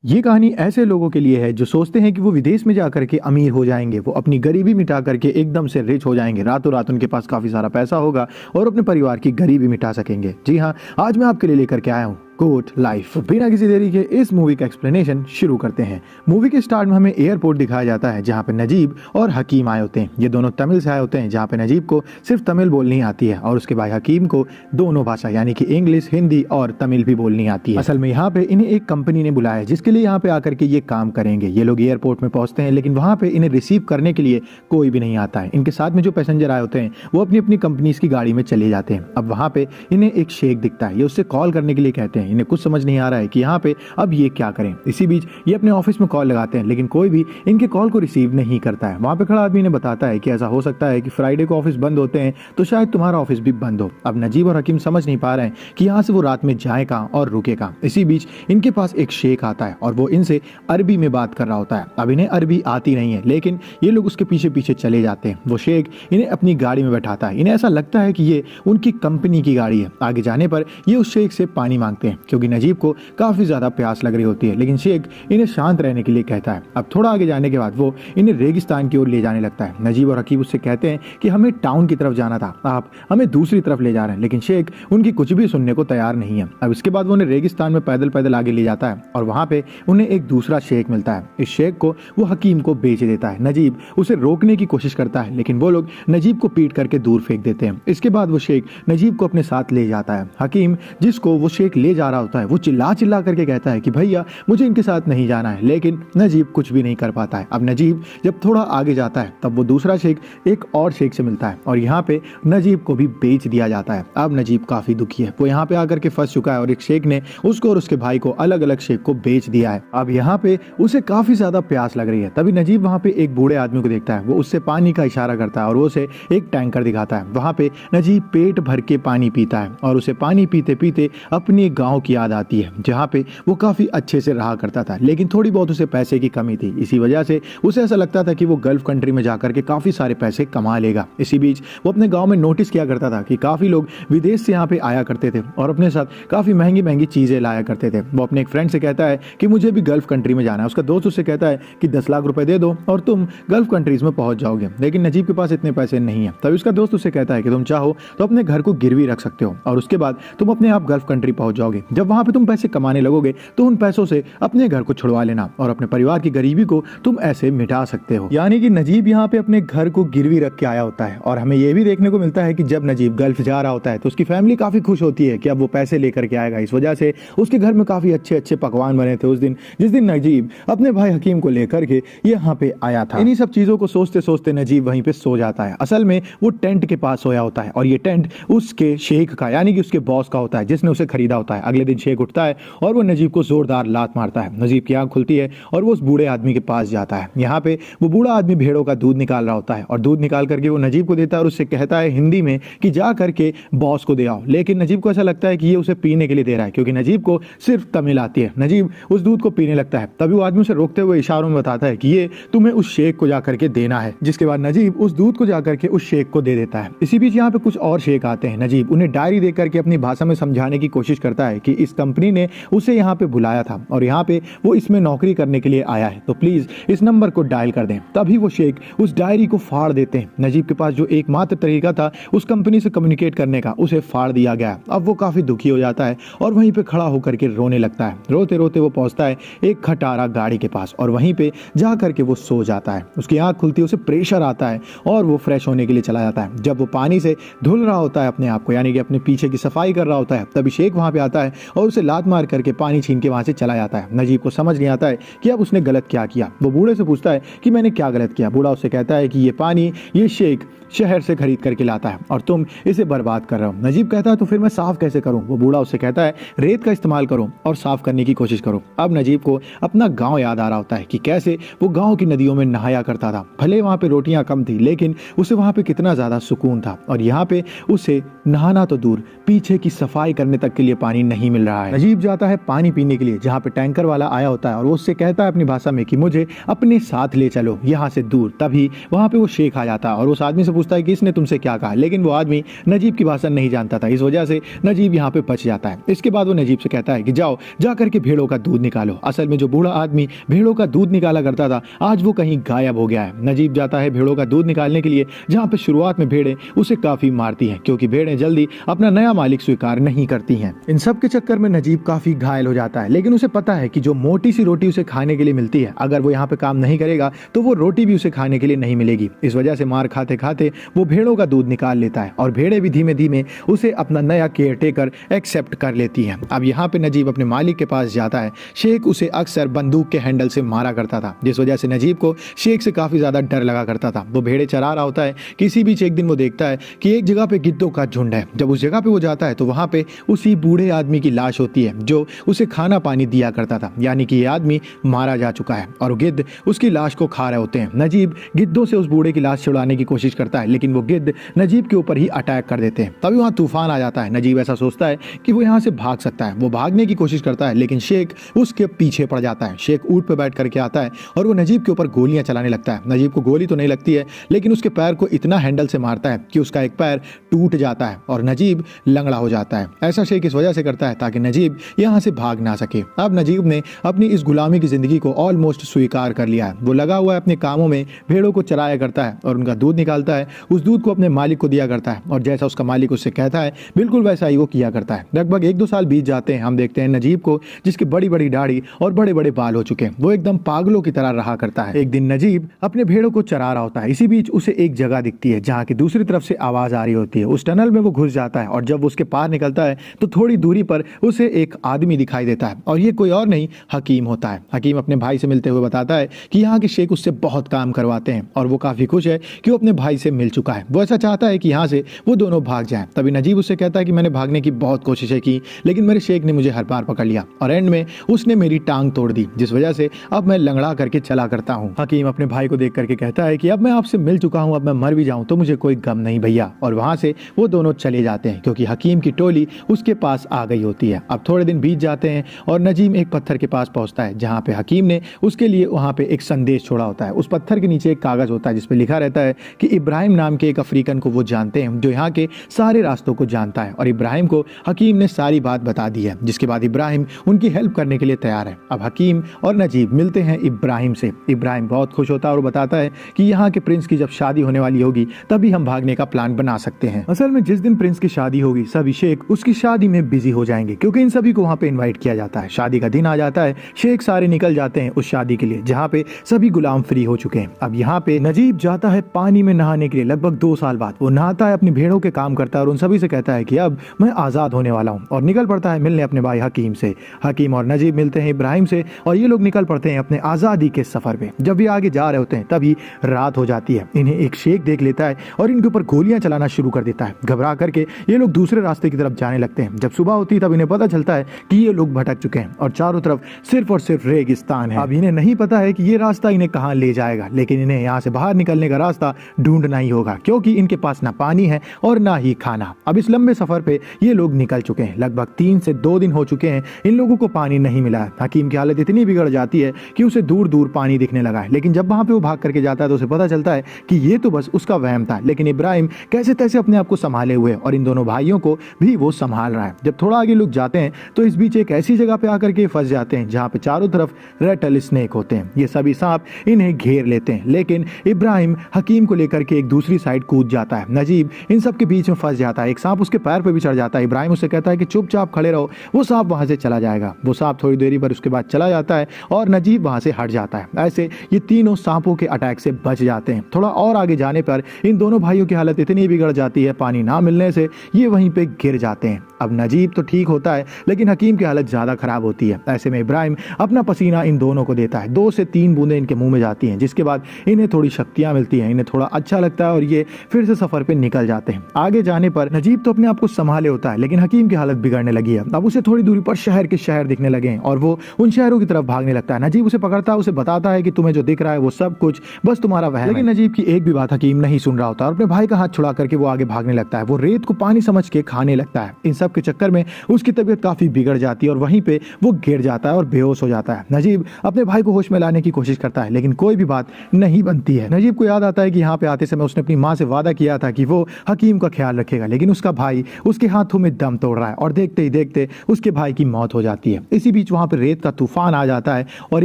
ये कहानी ऐसे लोगों के लिए है जो सोचते हैं कि वो विदेश में जाकर के अमीर हो जाएंगे, वो अपनी गरीबी मिटा करके एकदम से रिच हो जाएंगे, रातों रात उनके पास काफी सारा पैसा होगा और अपने परिवार की गरीबी मिटा सकेंगे। जी हाँ, आज मैं आपके लिए लेकर के आया हूँ गुड लाइफ। बिना किसी देरी के इस मूवी का एक्सप्लेनेशन शुरू करते हैं। मूवी के स्टार्ट में हमें एयरपोर्ट दिखाया जाता है जहाँ पे नजीब और हकीम आए होते हैं। ये दोनों तमिल से आए होते हैं, जहाँ पे नजीब को सिर्फ तमिल बोलनी आती है और उसके भाई हकीम को दोनों भाषा यानी कि इंग्लिश, हिंदी और तमिल भी बोलनी आती है। असल में यहाँ पे इन्हें एक कंपनी ने बुलाया है जिसके लिए यहाँ पे आकर के ये काम करेंगे। ये लोग एयरपोर्ट में पहुंचते हैं लेकिन वहाँ पे इन्हें रिसीव करने के लिए कोई भी नहीं आता है। इनके साथ में जो पैसेंजर आए होते हैं वो अपनी अपनी कंपनीज की गाड़ी में चले जाते हैं। अब वहाँ पे इन्हें एक शेख दिखता है, ये उससे कॉल करने के लिए कहते हैं। इन्हें कुछ समझ नहीं आ रहा है कि यहाँ पे अब ये क्या करें। इसी बीच ये अपने ऑफिस में कॉल लगाते हैं लेकिन कोई भी इनके कॉल को रिसीव नहीं करता है। वहां पे खड़ा आदमी ने बताता है कि ऐसा हो सकता है कि फ्राइडे को ऑफिस बंद होते हैं तो शायद तुम्हारा ऑफिस भी बंद हो। अब नजीब और हकीम समझ नहीं पा रहे हैं कि यहाँ से वो रात में जाए कहाँ और रुके कहाँ। इसी बीच इनके पास एक शेख आता है और वो इनसे अरबी में बात कर रहा होता है। अब इन्हें अरबी आती नहीं है लेकिन ये लोग उसके पीछे पीछे चले जाते हैं। वो शेख इन्हें अपनी गाड़ी में बैठाता है। इन्हें ऐसा लगता है कि ये उनकी कंपनी की गाड़ी है। आगे जाने पर ये उस शेख से पानी मांगते हैं क्योंकि नजीब को काफी ज्यादा प्यास लग रही होती है, लेकिन शेख इन्हें शांत रहने के लिए कहता है। अब थोड़ा आगे जाने के बाद वो इन्हें रेगिस्तान की ओर ले जाने लगता है। नजीब और हकीम उससे कहते हैं कि हमें टाउन की तरफ जाना था, आप हमें दूसरी तरफ ले जा रहे हैं, लेकिन शेख उनकी कुछ भी सुनने को तैयार नहीं है। अब इसके बाद वो उन्हें रेगिस्तान में पैदल पैदल आगे ले जाता है और वहां पे उन्हें एक दूसरा शेख मिलता है। इस शेख को वो हकीम को बेच देता है। नजीब उसे रोकने की कोशिश करता है लेकिन वो लोग नजीब को पीट करके दूर फेंक देते हैं। इसके बाद वो शेख नजीब को अपने साथ ले जाता है। हकीम जिसको वो शेख ले जा रहा होता है वो चिल्ला चिल्ला करके कहता है कि भैया मुझे इनके साथ नहीं जाना है, लेकिन नजीब कुछ भी नहीं कर पाता है। अब नजीब जब थोड़ा आगे जाता है तब वो दूसरा शेख एक और शेख से मिलता है और यहाँ पे नजीब को भी बेच दिया जाता है। अब नजीब काफी दुखी है, वो यहाँ पे आकर के फंस चुका है और एक शेख ने उसको और उसके भाई को अलग अलग शेख को बेच दिया है। अब यहाँ पे उसे काफी ज्यादा प्यास लग रही है। तभी नजीब वहाँ पे एक बूढ़े आदमी को देखता है, वो उससे पानी का इशारा करता है और वो उसे एक टैंकर दिखाता है। वहाँ पे नजीब पेट भर के पानी पीता है और उसे पानी पीते पीते अपने गाँव की याद आती है जहाँ पे वो काफी अच्छे से रहा करता था, लेकिन थोड़ी बहुत उसे पैसे की कमी थी। इसी वजह से उसे ऐसा लगता था कि वो गल्फ कंट्री में जाकर के काफी सारे पैसे कमा लेगा। इसी बीच वो अपने गांव में नोटिस किया करता था कि काफी लोग विदेश से यहाँ पे आया करते थे और अपने साथ काफी महंगी महंगी चीजें लाया करते थे। वो अपने एक फ्रेंड से कहता है कि मुझे भी गल्फ कंट्री में जाना है। उसका दोस्त उससे कहता है कि 10 लाख रुपए दे दो और तुम गल्फ कंट्रीज में पहुंच जाओगे, लेकिन नजीब के पास इतने पैसे नहीं है। तभी उसका दोस्त उससे कहता है कि तुम चाहो तो अपने घर को गिरवी रख सकते हो और उसके बाद तुम अपने आप गल्फ कंट्री पहुंच जाओगे। जब वहां पे तुम पैसे कमाने लगोगे तो उन पैसों से अपने घर को छुड़वा लेना और अपने परिवार की गरीबी को तुम ऐसे मिटा सकते हो। यानी कि नजीब यहाँ पे अपने घर को गिरवी रख के आया होता है और हमें यह भी देखने को मिलता है कि जब नजीब गल्फ जा रहा होता है तो उसकी फैमिली काफी खुश होती है कि अब वो पैसे लेकर के आएगा। इस वजह से उसके घर में काफी अच्छे अच्छे पकवान बने थे उस दिन, जिस दिन नजीब अपने भाई हकीम को लेकर के यहाँ पे आया था। इन्हीं सब चीजों को सोचते सोचते नजीब वहीं पे सो जाता है। असल में वो टेंट के पास सोया होता है और ये टेंट उसके शेख का यानी कि उसके बॉस का होता है जिसने उसे खरीदा होता है। अगले दिन शेख उठता है और वो नजीब को जोरदार लात मारता है। नजीब की आंख खुलती है और वो उस बूढ़े आदमी के पास जाता है। यहाँ पे वो बूढ़ा आदमी भेड़ों का दूध निकाल रहा होता है और दूध निकाल करके वो नजीब को देता है और उससे कहता है हिंदी में कि जा करके बॉस को दे आओ। लेकिन नजीब को ऐसा लगता है कि ये उसे पीने के लिए दे रहा है क्योंकि नजीब को सिर्फ तमिल आती है। नजीब उस दूध को पीने लगता है। तभी वो आदमी उसे रोकते हुए इशारों में बताता है कि ये तुम्हें उस शेख को जाकर के देना है, जिसके बाद नजीब उस दूध को जाकर के उस शेख को दे देता है। इसी बीच यहाँ पे कुछ और शेख आते हैं। नजीब उन्हें डायरी देकर के अपनी भाषा में समझाने की कोशिश करता है कि इस कंपनी ने उसे यहाँ पे बुलाया था और यहाँ पे वो इसमें नौकरी करने के लिए आया है, तो प्लीज इस नंबर को डायल कर दें। तभी वो शेख उस डायरी को फाड़ देते हैं। नजीब के पास जो एकमात्र तरीका था उस कंपनी से कम्युनिकेट करने का उसे फाड़ दिया गया। अब वो काफी दुखी हो जाता है और वहीं पे खड़ा होकर के रोने लगता है। रोते रोते वो पहुंचता है एक खटारा गाड़ी के पास और वहीं पे जा करके वो सो जाता है। उसकी आंख खुलती है, उसे प्रेशर आता है और वो फ्रेश होने के लिए चला जाता है। जब वो पानी से धुल रहा होता है अपने आप को यानी कि अपने पीछे की सफाई कर रहा होता है, तभी शेख वहां पे आता है और उसे लात मार करके पानी छीन के वहां से चला जाता है। नजीब को समझ नहीं आता है कि अब उसने गलत क्या किया। वो बूढ़े से पूछता है कि मैंने क्या गलत किया। बूढ़ा उससे कहता है कि ये पानी ये शेख शहर से खरीद करके लाता है और तुम इसे बर्बाद कर रहे हो। नजीब कहता है तो फिर मैं साफ कैसे करूं। वो बूढ़ा उससे कहता है रेत का इस्तेमाल करो और साफ करने की कोशिश करो। अब नजीब को अपना गांव याद आ रहा होता है कि कैसे वो गांव की नदियों में नहाया करता था। भले वहां पे रोटियां कम थी लेकिन उसे वहां पे कितना ज्यादा सुकून था और यहाँ पे उसे नहाना तो दूर पीछे की सफाई करने तक के लिए पानी नहीं मिल रहा है। नजीब जाता है पानी पीने के लिए जहाँ पे टैंकर वाला आया होता है और वो उससे कहता है अपनी भाषा में कि मुझे अपने साथ ले चलो यहाँ से दूर। तभी वहां पे वो शेख आ जाता है और उस आदमी से पूछता है कि इसने तुमसे क्या कहा, लेकिन वो आदमी नजीब की भाषा नहीं जानता था। इस वजह से नजीब यहाँ पे बच जाता है। इसके बाद वो नजीब से कहता है कि जाओ जा करके भेड़ों का दूध निकालो। असल में जो बूढ़ा आदमी भेड़ों का दूध निकाला करता था आज वो कहीं गायब हो गया है। नजीब जाता है भेड़ों का दूध निकालने के लिए, जहाँ पे शुरुआत में भेड़ें उसे काफी मारती हैं क्योंकि भेड़ें जल्दी अपना नया मालिक स्वीकार नहीं करती हैं। इन सब के चक्कर में नजीब काफी घायल हो जाता है, लेकिन उसे पता है कि जो मोटी सी रोटी उसे खाने के लिए मिलती है, अगर वो यहाँ पे काम नहीं करेगा तो वो रोटी भी उसे खाने के लिए नहीं मिलेगी। इस वजह से मार खाते खाते वो भेड़ों का दूध निकाल लेता है और भेड़ें भी धीमे धीमे उसे अपना नया केयर टेकर एक्सेप्ट कर लेती हैं। अब यहाँ पे नजीब अपने मालिक के पास जाता है। शेख उसे अक्सर बंदूक के हैंडल से मारा करता था, जिस वजह से नजीब को शेख से काफी ज्यादा डर लगा करता था। वो भेड़े चरा रहा होता है, किसी बीच एक दिन वो देखता है कि एक जगह पे गिद्धों का झुंड है। जब उस जगह पे वो जाता है तो वहां पे उसी बूढ़े आदमी की लाश होती है जो उसे खाना पानी दिया करता था, यानी कि ये आदमी मारा जा चुका है और गिद्ध उसकी लाश को खा रहे होते हैं। नजीब गिद्धों से उस बूढ़े की लाश छुड़ाने की कोशिश करता है, लेकिन वो गिद्ध नजीब के ऊपर ही अटैक कर देते हैं। तभी वहां तूफान आ जाता है। नजीब ऐसा सोचता है कि वो यहाँ से भाग सकता है। वो भागने की कोशिश करता है, लेकिन शेख उसके पीछे पड़ जाता है। शेख ऊंट पे बैठ करके आता है और वो नजीब के ऊपर गोलियां चलाने लगता है। नजीब को गोली तो नहीं लगती है, लेकिन उसके पैर को इतना हैंडल से मारता है कि उसका एक पैर टूट जाता है और नजीब लंगड़ा हो जाता है। ऐसा शेख इस वजह से करता है ताकि नजीब यहाँ से भाग ना सके। अब नजीब ने अपनी इस गुलामी की जिंदगी को ऑलमोस्ट स्वीकार कर लिया है। वो लगा हुआ है अपने कामों में, भेड़ों को चराया करता है और उनका दूध निकालता है। उस दूध को अपने मालिक को दिया करता है और जैसा उसका मालिक उससे कहता है बिल्कुल वैसा ही वो किया करता है। लगभग 1-2 साल बीत जाते हैं। हम देखते हैं नजीब को, जिसकी बड़ी बड़ी दाढ़ी और बड़े बड़े बाल हो चुके हैं। वो एकदम पागलों की तरह रहा करता है। एक दिन नजीब अपने भेड़ों को चरा रहा होता है। इसी बीच उसे एक जगह दिखती है जहाँ की दूसरी तरफ से आवाज आ रही होती है। उस टनल में वो घुस जाता है और जब उसके पार निकलता है तो थोड़ी दूरी पर उसे एक आदमी दिखाई देता है और ये कोई और नहीं हकीम होता है। हकीम अपने भाई से मिलते हुए बताता है कि यहाँ के शेख उससे बहुत काम करवाते हैं और वो काफी खुश है कि वो अपने भाई से मिल चुका है। वो ऐसा चाहता है कि यहाँ से वो दोनों भाग जाएं। तभी नजीब उससे कहता है कि मैंने भागने की बहुत कोशिशें की, लेकिन मेरे शेख ने मुझे हर बार पकड़ लिया और एंड में उसने मेरी टांग तोड़ दी, जिस वजह से अब मैं लंगड़ा करके चला करता हूँ। हकीम अपने भाई को देख करके कहता है कि अब मैं आपसे मिल चुका हूँ, अब मैं मर भी जाऊँ तो मुझे कोई गम नहीं भैया। और वहां से वो दोनों चले जाते हैं क्योंकि हकीम की टोली उसके पास आ गई होती है। अब थोड़े दिन बीत जाते हैं और नजीम एक पत्थर के पास पहुंचता है जहाँ पे हकीम ने उसके लिए वहाँ पे एक संदेश छोड़ा होता है। उस पत्थर के नीचे एक कागज होता है जिसपे लिखा रहता है कि इब्राहिम नाम के एक अफ्रीकन को वो जानते हैं जो यहाँ के सारे रास्तों को जानता है और इब्राहिम को हकीम ने सारी बात बता दी है, जिसके बाद इब्राहिम उनकी हेल्प करने के लिए तैयार है। अब हकीम और नजीब मिलते हैं इब्राहिम से। इब्राहिम बहुत खुश होता है और बताता है कि यहाँ के प्रिंस की जब शादी होने वाली होगी तभी हम भागने का प्लान बना सकते हैं। असल में जिस दिन प्रिंस की शादी होगी सभी शेख उसकी शादी में बिजी हो जाएंगे क्योंकि इन सभी को वहाँ पे इन्वाइट किया जाता है। शादी का दिन आ जाता है, शेख सारे निकल जाते हैं उस शादी के लिए जहाँ पे सभी गुलाम फ्री हो चुके हैं। अब यहाँ पे नजीब जाता है पानी में नहाने के लिए। लगभग 2 साल बाद वो नहाता है, अपनी भेड़ों के काम करता है और उन सभी से कहता है कि अब मैं आजाद होने वाला हूँ और निकल पड़ता है मिलने अपने भाई हकीम से। हकीम और नजीब मिलते हैं इब्राहिम से और ये लोग निकल पड़ते हैं अपने आजादी के सफर पे। जब भी आगे जा रहे होते हैं तभी रात हो जाती है। इन्हें एक शेख देख लेता है और इनके ऊपर गोलियां चलाना शुरू कर देता है। घबरा करके ये लोग दूसरे रास्ते की तरफ जाने लगते हैं। जब सुबह होती है तब इन्हें पता चलता है कि ये लोग भटक चुके हैं और चारों तरफ सिर्फ और सिर्फ रेगिस्तान है। अब इन्हें नहीं पता है कि ये रास्ता इन्हें कहाँ ले जाएगा, लेकिन इन्हें यहाँ से बाहर निकलने का रास्ता ढूंढना ही होगा क्योंकि इनके पास ना पानी है और ना ही खाना। अब इस लंबे सफर पे ये लोग निकल चुके हैं। लगभग 3 से 2 दिन हो चुके हैं। इन लोगों को पानी नहीं मिला है। हकीम की हालत इतनी बिगड़ जाती है कि उसे दूर दूर पानी दिखने लगा है, लेकिन जब वहां पे वो भाग करके जाता है तो उसे पता चलता है कि ये तो बस उसका वहम था। लेकिन इब्राहिम कैसे तैसे अपने आप को संभाले हुए और इन दोनों भाइयों को भी वो संभाल रहा है। जब थोड़ा आगे लोग जाते हैं तो इस बीच एक ऐसी जगह पे आकर के फंस जाते हैं जहाँ पे चारों तरफ रेटल स्नेक होते हैं। ये सभी सांप इन्हें घेर लेते हैं, लेकिन इब्राहिम हकीम को लेकर के एक दूसरी साइड कूद जाता है। नजीब इन सब के बीच में फंस जाता है। एक सांप उसके पैर पे भी चढ़ जाता है। इब्राहिम उससे कहता है कि चुपचाप खड़े रहो, वो सांप वहां से चला जाएगा। वो सांप थोड़ी देरी पर उसके बाद चला जाता है और नजीब वहां से हट जाता है। ऐसे ये तीनों सांपों के अटैक से बच जाते हैं। थोड़ा और आगे जाने पर इन दोनों भाइयों की हालत इतनी बिगड़ जाती है, पानी ना मिलने से ये वहीं पे गिर जाते हैं। अब नजीब तो ठीक होता है लेकिन हकीम की हालत ज्यादा खराब होती है। ऐसे में इब्राहिम अपना पसीना इन दोनों को देता है। 2 से 3 बूंदें इनके मुंह में जाती हैं, जिसके बाद इन्हें थोड़ी शक्तियां मिलती हैं, इन्हें थोड़ा अच्छा लगता है और ये फिर से सफर पे निकल जाते हैं। आगे जाने पर नजीब तो अपने आप को संभाले होता है, लेकिन हकीम की हालत बिगड़ने लगी है। अब उसे थोड़ी दूरी पर शहर के शहर दिखने लगे हैं और वो उन शहरों की तरफ भागने लगता है। नजीब उसे पकड़ता है, उसे बताता है कि तुम्हें जो दिख रहा है वो सब कुछ बस तुम्हारा वहम है। लेकिन नजीब की एक भी बात हकीम नहीं सुन रहा होता और अपने भाई का हाथ छुड़ा करके वो आगे भागने लगता है। वो रेत को पानी समझ के खाने लगता है। इन सब के चक्कर में उसकी तबीयत काफी बिगड़ जाती है और वहीं पे वो गिर जाता है और बेहोश हो जाता है। नजीब अपने भाई को होश में लाने की कोशिश करता है लेकिन कोई भी बात नहीं बनती है। नजीब को याद आता है कि यहाँ पे आते समय उसने अपनी माँ से वादा किया था कि वो हकीम का ख्याल रखेगा, लेकिन उसका भाई उसके हाथों में दम तोड़ रहा है और देखते ही देखते उसके भाई की मौत हो जाती है। इसी बीच वहां पर रेत का तूफान आ जाता है और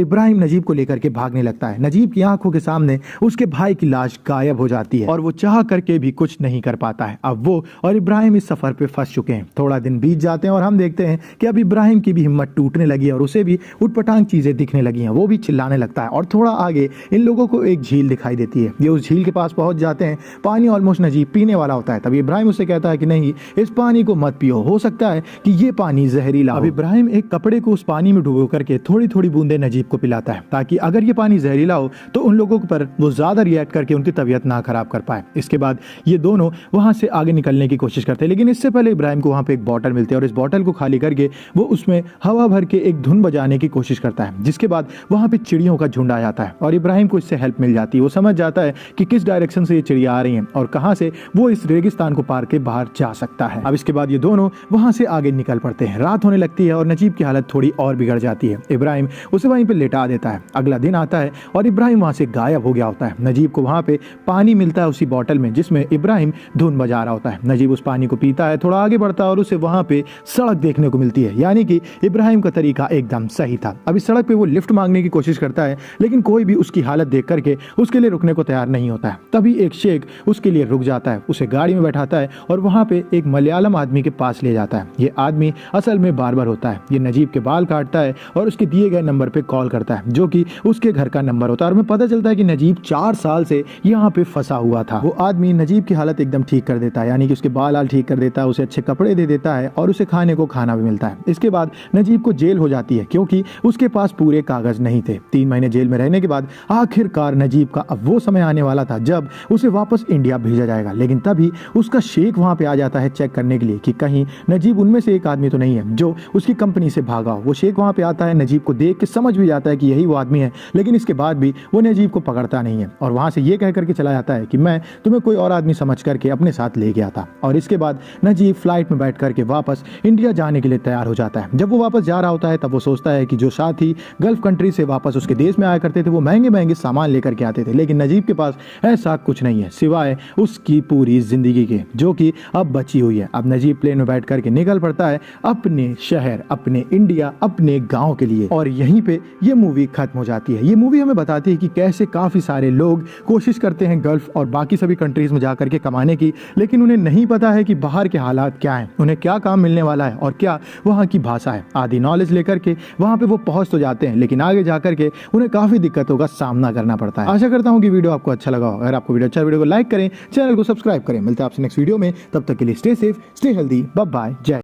इब्राहिम नजीब को लेकर के भागने लगता है। नजीब की आंखों के सामने उसके भाई की लाश गायब हो जाती है और वो चाह करके भी कुछ नहीं कर पाता है। अब वो और इब्राहिम इस सफर पे फंस चुके हैं। थोड़ा दिन बीत जाते हैं और हम देखते हैं कि अब इब्राहिम की भी हिम्मत टूटने लगी है और उसे भी उटपटांग चीजें दिखने लगी हैं। वो भी चिल्लाने लगता है और थोड़ा आगे इन लोगों को एक झील दिखाई देती है। ये उस झील के पास पहुंच जाते हैं। पानी ऑलमोस्ट नजीब पीने वाला होता है। तभी इब्राहिम उससे कहता है कि नहीं, इस पानी को मत पियो, हो सकता है कि ये पानी जहरीला हो। अब इब्राहिम एक कपड़े को उस पानी में डुबो करके थोड़ी थोड़ी बूंदे नजीब को पिलाता है, ताकि अगर ये पानी जहरीला हो तो उन लोगों पर वो ज्यादा रिएक्ट करके उनकी तबीयत ना खराब कर पाए। इसके बाद ये दोनों वहां से आगे निकलने की कोशिश करते हैं, लेकिन इससे पहले इब्राहिम को वहां पे एक बॉटल मिलती है और इस बॉटल को खाली करके वो उसमें हवा भर के एक धुन बजाने की कोशिश करता है, जिसके बाद वहां पे चिड़ियों का झुंड आ जाता है और इब्राहिम को इससे हेल्प मिल जाती है। वो समझ जाता है कि किस डायरेक्शन से ये चिड़िया आ रही हैं और कहां से वो इस रेगिस्तान को पार के बाहर जा सकता है। अब इसके बाद ये दोनों वहां से आगे निकल पड़ते हैं। रात होने लगती है और नजीब की हालत थोड़ी और बिगड़ जाती है। इब्राहिम उसे वहीं पे लेटा देता है। अगला दिन आता है और इब्राहिम वहां से गायब हो गया होता है। नजीब को वहां पे पानी मिलता है उसी बॉटल में जिसमें इब्राहिम धुन बजा रहा होता है। नजीब उस पानी को पीता है, थोड़ा आगे बढ़ता है और उसे वहां पे सड़क देखने को मिलती है, यानी कि इब्राहिम का तरीका एकदम सही था। अब इस सड़क पे वो लिफ्ट मांगने की कोशिश करता है, लेकिन कोई भी उसकी हालत देख करके उसके लिए रुकने को तैयार नहीं होता है। तभी एक शेख उसके लिए रुक जाता है, उसे गाड़ी में बैठाता है और वहां पे एक मलयालम आदमी के पास ले जाता है। ये आदमी असल में बार्बर होता है। ये नजीब के बाल काटता है और उसके दिए गए नंबर पे कॉल करता है, जो कि उसके घर का नंबर होता है। और हमें पता चलता है कि नजीब 4 साल से यहाँ पे फंसा हुआ था। वो आदमी नजीब की हालत एकदम ठीक कर देता है, यानी कि उसके बाल ठीक कर देता है, उसे अच्छे कपड़े दे देता है और उसे खाने को खाना भी मिलता है। इसके बाद नजीब को जेल हो जाती है, क्योंकि उसके पास पूरे कागज नहीं थे। 3 महीने जेल में रहने के बाद आखिरकार नजीब का अब वो समय आने वाला था जब उसे वापस इंडिया भेजा जाएगा। लेकिन तभी उसका शेख वहां पे आ जाता है चेक करने के लिए कि कहीं नजीब उनमें से एक आदमी तो नहीं है जो उसकी कंपनी से भागा हो। वो शेख वहां पे आता है, नजीब को देख के समझ भी जाता है कि यही वो आदमी है, लेकिन इसके बाद भी वो नजीब को पकड़ता नहीं है और वहां से ये कह करके चला जाता है कि मैं तुम्हें कोई और आदमी समझ करके अपने साथ ले गया था। और इसके बाद नजीब फ्लाइट में बैठ करके वापस इंडिया जाने के लिए तैयार हो जाता है। जब वो वापस जा रहा होता है तब वो सोचता है कि जो साथी गल्फ कंट्री से वापस उसके देश में आया करते थे वो महंगे महंगे सामान लेकर के आते थे, लेकिन नजीब के पास ऐसा कुछ नहीं है सिवाय उसकी पूरी जिंदगी के, जो कि अब बची हुई है। अब नजीब प्लेन में बैठ करके निकल पड़ता है अपने शहर, अपने इंडिया, अपने गांव के लिए। और यहीं पे ये मूवी खत्म हो जाती है। ये मूवी हमें बताती है कि कैसे काफी सारे लोग कोशिश करते हैं गल्फ और बाकी सभी कंट्रीज में जाकर के कमाने की, लेकिन उन्हें नहीं पता है कि बाहर के हालात क्या हैं, उन्हें क्या काम मिलने वाला है और क्या वहाँ की भाषा है। आदि नॉलेज लेकर के वहाँ पे वो पहुंच तो जाते हैं, लेकिन आगे जाकर के उन्हें काफी दिक्कतों का सामना करना पड़ता है। आशा करता हूँ कि वीडियो आपको अच्छा लगा हो। अगर आपको वीडियो अच्छा, वीडियो को लाइक करें, चैनल को सब्सक्राइब करें। मिलते हैं आपसे नेक्स्ट वीडियो में, तब तक के लिए stay safe, stay healthy, bye bye, जय।